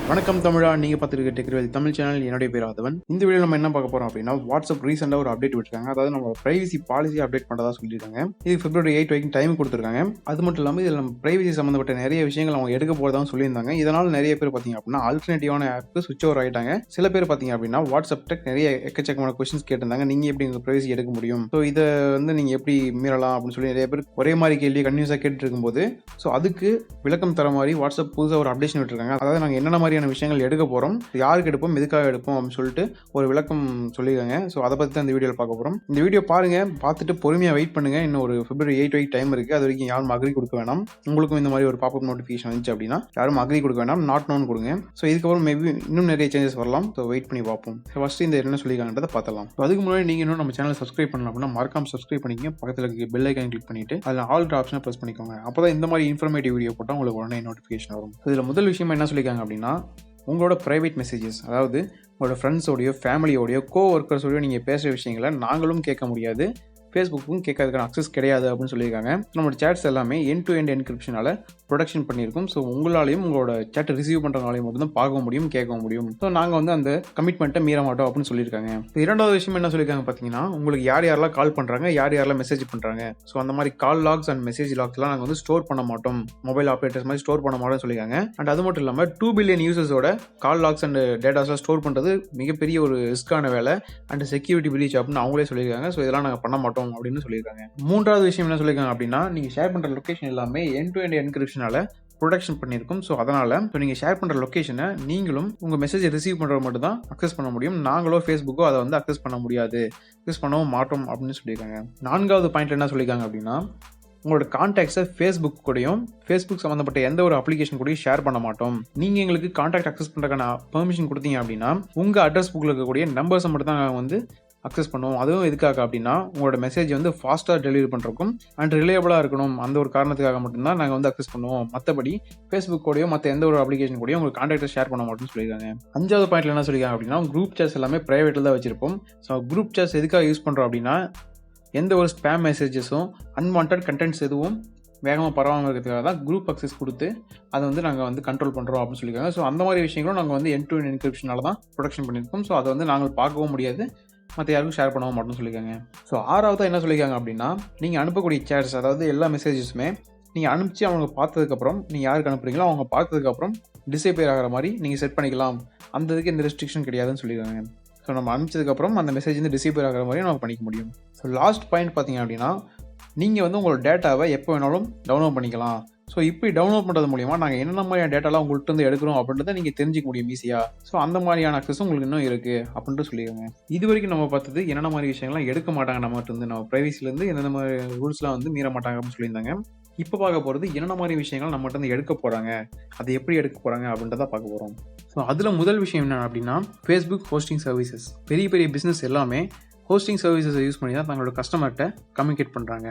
வணக்கம் தமிழா, நீங்க பார்த்துருக்க டெக்ரிவல் தமிழ் சேனல். என்னுடைய பேர் ஆதவன். இந்த வீடியோ நம்ம என்ன பார்க்க போறோம் அப்படின்னா, வாட்ஸ்அப் ரீசெண்டாக ஒரு அப்டேட் விட்டுருக்காங்க. அதாவது நம்ம பிரைவசி பாலிசி அப்டேட் பண்ணுறதா சொல்லியிருக்காங்க. இது February 8 வரைக்கும் டைம் கொடுத்துருக்காங்க. அது மட்டும் இல்லாமல் இதில் நம்ம பிரைவசி சம்மந்தப்பட்ட நிறைய விஷயங்கள் அவங்க எடுக்க போகிறதாவும் சொல்லியிருந்தாங்க. இதனால் நிறைய பேர் பார்த்தீங்க அப்படின்னா ஆல்டர்னேட்டிவான ஆப்க்கு சுவிச் ஓவர் ஆகிட்டாங்க. சில பேர் பார்த்தீங்க அப்படின்னா வாட்ஸ்அப் டெக் நிறைய எக்கச்சக்கமான கொஸ்டின்ஸ் கேட்டிருந்தாங்க. நீங்கள் எப்படி உங்கள் பிரைவசி எடுக்க முடியும், ஸோ இதை நீங்கள் எப்படி மீறலாம் அப்படின்னு சொல்லி நிறைய பேர் ஒரே மாதிரி கேள்வி கன்யூஸாக கேட்டுட்டு இருக்கும்போது, ஸோ அதுக்கு விளக்கம் தர மாதிரி வாட்ஸ்அப் புதுசாக ஒரு அப்டேஷன் விட்டுருக்காங்க. அதாவது நாங்கள் என்னென்ன மாதிரியான விஷயங்கள் எடுக்க போகிறோம், யாருக்கு எடுப்போம், எதுக்காக எடுப்போம் அப்படின்னு சொல்லிட்டு ஒரு விளக்கம் சொல்லியிருக்காங்க. ஸோ அதை பற்றி தான் இந்த வீடியோவில் பார்க்க போகிறோம். இந்த வீடியோ பாருங்கள், பார்த்துட்டு பொறுமையாக வெயிட் பண்ணுங்கள். இன்னும் ஒரு February 8 வரைக்கும் டைம் இருக்குது. அது வரைக்கும் யாரும் அக்ரி கொடுக்க வேணாம். உங்களுக்கும் இந்த மாதிரி ஒரு பாப்அப் நோட்டிஃபிகேஷன் வந்துச்சு அப்படின்னா யாரும் அக்ரி கொடுக்க வேணாம், நாட் நோன் கொடுங்க. ஸோ இதுக்கப்புறம் மேபி இன்னும் நிறைய சேஞ்சஸ் வரலாம். ஸோ வெயிட் பண்ணி பார்ப்போம். ஃபஸ்ட்டு இந்த என்ன சொல்லியிருக்காங்கன்றதை பார்த்தலாம். அதுக்கு முன்னாடி நீங்கள் இன்னும் நம்ம சேனலை சப்ஸ்கிரைப் பண்ணலாம் அப்படின்னா மறக்காம சப்ஸ்கிரைப் பண்ணிக்கங்க. பக்கத்தில் இருக்க பெல் ஐக்கான் கிளிக் பண்ணிட்டு அதில் ஆல் ஆப்ஷனை ப்ரெஸ் பண்ணிக்கோங்க. அப்போ தான் இந்த மாதிரி இன்ஃபர்மேட்டிவ் வீடியோ போட்டால் உங்களுக்கு உடனே நோட்டிஃபிகேஷன் வரும். இதில் முதல் விஷயம் என்ன சொல்லியிருக்காங்க அப்படின்னா, உங்களோட ப்ரைவேட் மெசேஜஸ், அதாவது உங்களோட ஃப்ரெண்ட்ஸோடையோ ஃபேமிலியோடையோ ஒர்க்கர்ஸோடையோ நீங்கள் பேசுகிற விஷயங்களை நாங்களும் கேட்க முடியாது, ஃபேஸ்புக்கும் கேட்கறதுக்கான அக்சஸ் கிடையாது அப்படின்னு சொல்லியிருக்காங்க. நம்மளோட சேட்ஸ் எல்லாமே எண்ட் டு எண்ட் என்கிரிப்ஷனால் ப்ரொடக்ஷன் பண்ணியிருக்கும். ஸோ உங்களாலையும் உங்களோட சேட்டை ரிசீவ் பண்ணுறவங்களாலையும் மட்டும் தான் பார்க்க முடியும், கேட்க முடியும். ஸோ நாங்கள் அந்த கமிட்மெண்ட்டை மீற மாட்டோம் அப்படின்னு சொல்லியிருக்காங்க. இரண்டாவது விஷயம் என்ன சொல்லியிருக்காங்க பார்த்தீங்கன்னா, உங்களுக்கு யாரெல்லாம் கால் பண்ணுறாங்க, யாரெல்லாம் மெசேஜ் பண்ணுறாங்க, ஸோ அந்த மாதிரி கால் லாக்ஸ் அண்ட் மெசேஜ் லாக்ஸ்லாம் நாங்கள் ஸ்டோர் பண்ண மாட்டோம், மொபைல் ஆப்ரேட்டர்ஸ் மாதிரி ஸ்டோர் பண்ண மாட்டோம்னு சொல்லியிருக்காங்க. அண்ட் அது மட்டும் இல்லாமல் 2 பில்லியன் யூசர்ஸோட கால் லாக்ஸ் அண்ட் டேட்டாஸ்லாம் ஸ்டோர் பண்ணுறது மிகப்பெரிய ஒரு ரிஸ்க்கான வேலை அண்ட் செக்யூரிட்டி பிரீச் அப்படின்னு அவங்களே சொல்லியிருக்காங்க. ஸோ இதெல்லாம் நாங்கள் பண்ண மாட்டோம் அப்படின்னு சொல்லியிருக்காங்க. மூன்றாவது விஷயம் என்ன சொல்லியிருக்காங்க அப்படின்னா, நீங்கள் ஷேர் பண்ணுற லொக்கேஷன் எல்லாமே எண்ட் டு எண்ட் என்கிரிப்ஷனால ப்ரொடக்ஷன் பண்ணியிருக்கும். ஸோ அதனால் நீங்கள் ஷேர் பண்ணுற லொக்கேஷனை நீங்களும் உங்கள் மெசேஜை ரிசீவ் பண்ணுறது மட்டும் தான் அக்சஸ் பண்ண முடியும். நாங்களோ ஃபேஸ்புக்கோ அதை அக்சஸ் பண்ண முடியாது, அக்சஸ் பண்ணவும் மாட்டோம் அப்படின்னு சொல்லியிருக்காங்க. நான்காவது பாயிண்ட் என்ன சொல்லியிருக்காங்க அப்படின்னா, உங்களோட கான்டாக்ட்ஸை ஃபேஸ்புக் கூடயும் ஃபேஸ்புக் சம்மந்தப்பட்ட எந்த ஒரு அப்ளிகேஷன் கூடயும் ஷேர் பண்ண மாட்டோம். நீங்கள் எங்களுக்கு கான்டாக்ட் அக்சஸ் பண்ணுறதுக்கான பெர்மிஷன் கொடுத்தீங்க அப்படின்னா உங்கள் அட்ரஸ் புக்கில் இருக்கக்கூடிய நம்பர்ஸை மட்டும் தான் நாங்கள் அக்சஸ் பண்ணுவோம். அதுவும் எதுக்காக அப்படின்னா, உங்களோட மெசேஜ் ஃபாஸ்ட்டாக டெலிவரி பண்ணுறக்கும் அண்ட் ரிலையபிளாக இருக்கணும், அந்த ஒரு காரணத்துக்காக மட்டும்தான் நாங்கள் அக்சஸ் பண்ணுவோம். மற்றபடி ஃபேஸ்புக் கூடயோ மற்ற எந்த ஒரு அப்ளிகேஷன் கூடயோ உங்களுக்கு கான்டாக்டை ஷேர் பண்ண மாட்டோம்னு சொல்லியிருக்காங்க. அஞ்சாவது பாயிண்ட்ல என்ன சொல்லியிருக்காங்க அப்படின்னா, குரூப் சாட்ஸ் எல்லாமே ப்ரைவேட்டில் தான் வச்சிருப்போம். ஸோ குரூப் சாட்ஸ் எதுக்காக யூஸ் பண்ணுறோம் அப்படின்னா, எந்த ஒரு ஸ்பேம் மெசேஜஸும் அன்வான்ட் கண்டென்ட்ஸ் எதுவும் வேகமாக பரவாமல் இருக்கிறதுக்காக தான் குரூப் அக்சஸ் கொடுத்து அதை நாங்கள் கண்ட்ரோல் பண்ணுறோம் அப்படின்னு சொல்லியிருக்காங்க. ஸோ அந்த மாதிரி விஷயங்களும் நாங்கள் எண்ட் டு எண்ட் என்கிரிப்ஷனால தான் ப்ரொடக்ஷன் பண்ணியிருக்கோம். ஸோ அதை நாங்கள் பார்க்கவும் முடியாது, மற்ற யாருக்கும் ஷேர் பண்ணவும் மாட்டோம்னு சொல்லியிருக்காங்க. ஸோ ஆறாவதாக என்ன சொல்லியிருக்காங்க அப்படின்னா, நீங்கள் அனுப்பக்கூடிய சேட்ஸ், அதாவது எல்லா மெசேஜஸுமே நீங்கள் அனுப்பிச்சு அவங்க பார்த்ததுக்கப்புறம், நீங்கள் யாருக்கு அனுப்புறீங்களோ அவங்க பார்த்ததுக்கப்புறம் டிசேபியர் ஆகிற மாதிரி நீங்கள் செட் பண்ணிக்கலாம். அந்த இதுக்கு எந்த ரெஸ்ட்ரிக்ஷன் கிடையாதுன்னு சொல்லியிருக்காங்க. ஸோ நம்ம அனுப்பிச்சதுக்கப்புறம் அந்த மெசேஜ் டிசேபியர் ஆகிற மாதிரி நம்ம பண்ணிக்க முடியும். ஸோ லாஸ்ட் பாயிண்ட் பார்த்தீங்க அப்படின்னா, நீங்கள் உங்களோட டேட்டாவை எப்போ வேணாலும் டவுன்லோட் பண்ணிக்கலாம். ஸோ இப்படி டவுன்லோட் பண்ணுறது மூலிமா நாங்கள் என்னென்ன மாதிரியான டேட்டாலாம் உங்கள்கிட்ட எடுக்கிறோம் அப்படின்றத நீங்கள் தெரிஞ்சிக்க முடியும் ஈஸியாக. ஸோ அந்த மாதிரியான அக்சஸ் உங்களுக்கு இன்னும் இருக்குது அப்படின்ட்டு சொல்லிடுங்க. இது வரைக்கும் நம்ம பார்த்தது என்னென்ன மாதிரி விஷயங்கள்லாம் எடுக்க மாட்டாங்க நம்மகிட்ட நம்ம ப்ரைவசிலேருந்து, என்னென்ன மாதிரி ரூல்ஸ்லாம் மீற மாட்டாங்க அப்படின்னு சொல்லியிருந்தாங்க. இப்போ பார்க்க போகிறது என்னென்ன மாதிரி விஷயங்கள் நம்மகிட்ட எடுக்க போகிறாங்க, அதை எப்படி எடுக்க போகிறாங்க அப்படின்றத பார்க்க போகிறோம். ஸோ அதில் முதல் விஷயம் என்ன அப்படின்னா, ஃபேஸ்புக் ஹோஸ்டிங் சர்வீசஸ். பெரிய பெரிய பிஸ்னஸ் எல்லாமே ஹோஸ்டிங் சர்வீசஸை யூஸ் பண்ணி தான் தங்களோட கஸ்டமர்கிட்ட கம்யூனிகேட் பண்ணுறாங்க.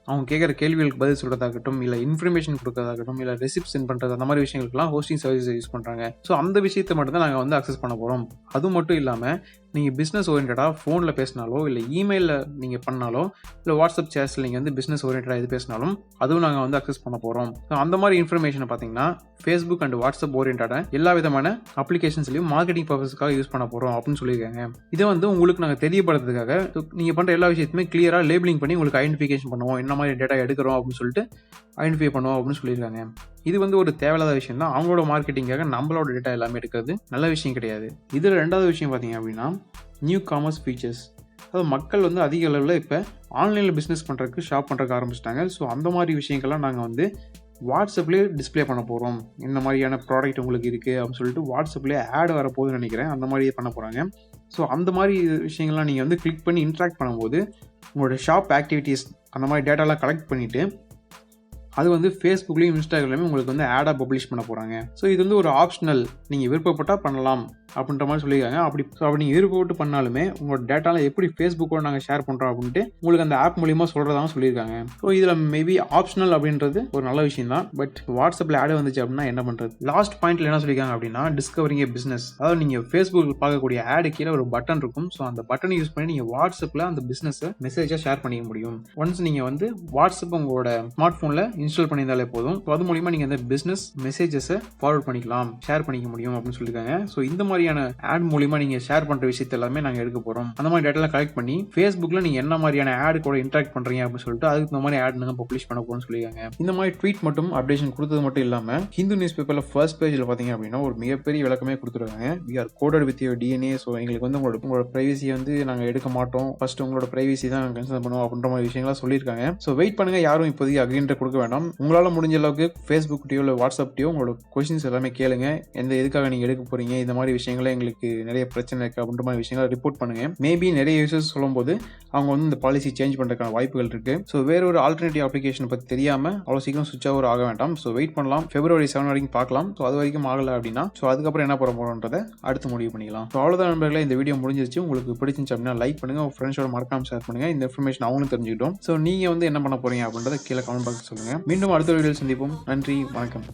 அவங்க கேட்குற கேள்விகளுக்கு பதில் சொல்கிறதாகட்டும், இல்லை இன்ஃபர்மேஷன் கொடுக்கறதாகட்டும், இல்லை ரெசிப்ட் சென்ட் பண்ணுறது, அந்த மாதிரி விஷயங்களுக்குலாம் ஹோஸ்டிங் சர்வீஸை யூஸ் பண்ணுறாங்க. ஸோ அந்த விஷயத்தை மட்டும் தான் நாங்கள் அக்சஸ் பண்ண போகிறோம். அது மட்டும் இல்லாமல் நீங்கள் பிஸ்னஸ் ஓரியன்டாக ஃபோனில் பேசினாலோ, இல்லை இமெயிலில் நீங்கள் பண்ணாலோ, இல்லை வாட்ஸ்அப் சேட்ஸில் நீங்கள் பிஸ்னஸ் ஓரியன்டாக இது பேசினாலும் அதுவும் நாங்கள் அக்சஸ் பண்ண போகிறோம். ஸோ அந்த மாதிரி இன்ஃபர்மேஷனை பார்த்தீங்கன்னா ஃபேஸ்புக் அண்ட் வாட்ஸ்அப் ஓரியன்டான எல்லா விதமான அப்ளிகேஷன்ஸ்லையும் மார்க்கெட்டிங் பர்பஸ்க்காக யூஸ் பண்ண போகிறோம் அப்படின்னு சொல்லியிருக்காங்க. இதை உங்களுக்கு நாங்கள் தெரியப்படுறதுக்காக நீங்கள் பண்ணுற எல்லா விஷயத்தையுமே கிளியராக லேபிளிங் பண்ணி உங்களுக்கு ஐடென்டிஃபிகேஷன் பண்ணுவோம், என்ன மாதிரி டேட்டா எடுக்கிறோம் அப்படின்னு சொல்லிட்டு ஐடென்டிஃபை பண்ணுவோம் அப்படின்னு சொல்லியிருக்காங்க. இது ஒரு தேவையில்லாத விஷயம் தான். அவங்களோட மார்க்கெட்டிங்காக நம்மளோட டேட்டா எல்லாமே எடுக்கிறது நல்ல விஷயம் கிடையாது. இதில் ரெண்டாவது விஷயம் பார்த்தீங்க அப்படின்னா, நியூ காமர்ஸ் ஃபீச்சர்ஸ். அதாவது மக்கள் அதிக அளவில் இப்போ ஆன்லைனில் பிஸ்னஸ் பண்ணுறதுக்கு, ஷாப் பண்ணுறதுக்கு ஆரம்பிச்சிட்டாங்க. ஸோ அந்த மாதிரி விஷயங்கள்லாம் நாங்கள் வாட்ஸ்அப்லேயே டிஸ்பிளே பண்ண போகிறோம். இந்த மாதிரியான ப்ராடக்ட் உங்களுக்கு இருக்குது அப்படின்னு சொல்லிட்டு வாட்ஸ்அப்லேயே ஆட் வரப்போகுதுன்னு நினைக்கிறேன். அந்த மாதிரி பண்ண போகிறாங்க. ஸோ அந்த மாதிரி விஷயங்கள்லாம் நீங்கள் கிளிக் பண்ணி இன்ட்ராக்ட் பண்ணும்போது உங்களோட ஷாப் ஆக்டிவிட்டீஸ் அந்த மாதிரி டேட்டாலாம் கலெக்ட் பண்ணிவிட்டு அது ஃபேஸ்புக்லேயும் இன்ஸ்டாகிராம்லையும் உங்களுக்கு ஆடாக பப்ளிஷ் பண்ண போகிறாங்க. ஸோ இது ஒரு ஆப்ஷனல், நீங்கள் விருப்பப்பட்டால் பண்ணலாம் அப்படின்ற மாதிரி சொல்லியிருக்காங்க. அப்படி நீங்கள் விருப்பப்பட்டு பண்ணாலுமே உங்களோட டேட்டாலாம் எப்படி ஃபேஸ்புக்கோட நாங்கள் ஷேர் பண்ணுறோம் அப்படின்ட்டு உங்களுக்கு அந்த ஆப் மூலியமாக சொல்கிறதாகவும் சொல்லியிருக்காங்க. ஸோ இதில் மேபி ஆப்ஷனல் அப்படின்றது ஒரு நல்ல விஷயம் தான். பட் வாட்ஸ்அப்பில் ஆட் வந்துச்சு அப்படின்னா என்ன பண்ணுறது? லாஸ்ட் பாயிண்ட்ல என்ன சொல்லியிருக்காங்க அப்படின்னா, டிஸ்கவரிங் ஏ பிஸ்னஸ். அதாவது நீங்கள் ஃபேஸ்புக்கில் பார்க்கக்கூடிய ஆடு கீழே ஒரு பட்டன் இருக்கும். ஸோ அந்த பட்டனை யூஸ் பண்ணி நீங்கள் வாட்ஸ்அப்பில் அந்த பிஸ்னஸை மெசேஜாக ஷேர் பண்ணிக்க முடியும். ஒன்ஸ் நீங்கள் வாட்ஸ்அப் உங்களோட ஸ்மார்ட் ஃபோனில் இன்ஸ்டால் பண்ணியிருந்தாலே போதும். ஸோ அது மூலியமா நீங்க அந்த பிசினஸ் மெசேஜஸை ஃபார்வர்ட் பண்ணிக்கலாம், ஷேர் பண்ணிக்க முடியும் அப்படின்னு சொல்லியிருக்காங்க. ஸோ இந்த மாதிரியான ஆட் மூலியமா நீங்க ஷேர் பண்ற விஷயத்தை எல்லாமே நாங்க எடுக்க போறோம். அந்த மாதிரி டேட்டாலாம் கலெக்ட் பண்ணி Facebookல நீங்க என்ன மாதிரியான ஆட் கூட இன்டராக்ட் பண்றீங்க அப்படின்னு சொல்லிட்டு அதுக்கு இந்த மாதிரி ஆட் நாங்க பப்ளிஷ் பண்ண போறோம்னு சொல்லியிருக்காங்க. இந்த மாதிரி ட்வீட் மட்டும் அப்டேஷன் கொடுத்தது மட்டும் இல்லாம ஹிந்து நியூஸ் பேப்பர்ல ஃபர்ஸ்ட் பேஜ்ல பாத்தீங்க அப்படின்னா ஒரு மிகப்பெரிய விளக்கமே கொடுத்துருக்காங்க. we are coded with your DNA. So எங்களுக்கு வந்து உங்களோட பிரைவசியை வந்து நாங்க எடுக்க மாட்டோம், ஃபர்ஸ்ட் உங்களோட பிரைவசி தான் கன்சிடர் பண்ணுவோம் அப்படின்ற மாதிரி விஷயங்களா சொல்லியிருக்காங்க. ஸோ வெயிட் பண்ணுங்க, யாரும் இப்போதைக்கு அக்ரிமெண்ட் கொடுக்க வேண்டாம். உங்களால முடிஞ்ச அளவுக்கு ஃபேஸ்புக்டையோ இல்லை வாட்ஸ்அப்டையோ உங்களோட கொஸ்டின்ஸ் எல்லாமே கேளுங்க. எதுக்காக நீங்க எடுக்க போறீங்க, இந்த மாதிரி விஷயங்களை எங்களுக்கு நிறைய பிரச்சனை இருக்கு அப்படின்ற மாதிரி விஷயங்களை ரிப்போர்ட் பண்ணுங்க. மேபி நிறைய யூசர்ஸ் சொல்லும்போது அவங்க வந்து இந்த பாலிசி சேஞ்ச் பண்றதுக்கான வாய்ப்புகள் இருக்கு. ஸோ வேற ஒரு ஆல்டர்னேட்டிவ் அப்ளிகேஷன் பத்தி தெரியாம அவ்வளவு சீக்கிரம் சுவிட்ச் ஓவர் ஆக வேண்டாம். ஸோ வெயிட் பண்ணலாம், February 7 வரைக்கும் பார்க்கலாம். ஸோ அது வரைக்கும் ஆகல அப்படின்னா ஸோ அதுக்கப்புறம் என்ன பண்ண போறோம்ன்றதை அடுத்து முடிவு பண்ணிக்கலாம். ஸோ அவ்வளவுதான் நண்பர்களே, இந்த வீடியோ முடிஞ்சிருச்சு. உங்களுக்கு பிடிச்சிருந்துச்சு அப்படின்னா லைக் பண்ணுங்க, உங்க ஃப்ரெண்ட்ஸோட மறக்காம ஷேர் பண்ணுங்க. இந்த இன்ஃபர்மேஷன் அவங்களும் தெரிஞ்சுக்கிட்டோம். ஸோ நீங்க வந்து என்ன பண்ண போறீங்க அப்படின்றத கீழே கமெண்ட் பாக்ஸ் சொல்லுங்க. மீண்டும் அடுத்த வீடியோவில் சந்திப்போம். நன்றி, வணக்கம்.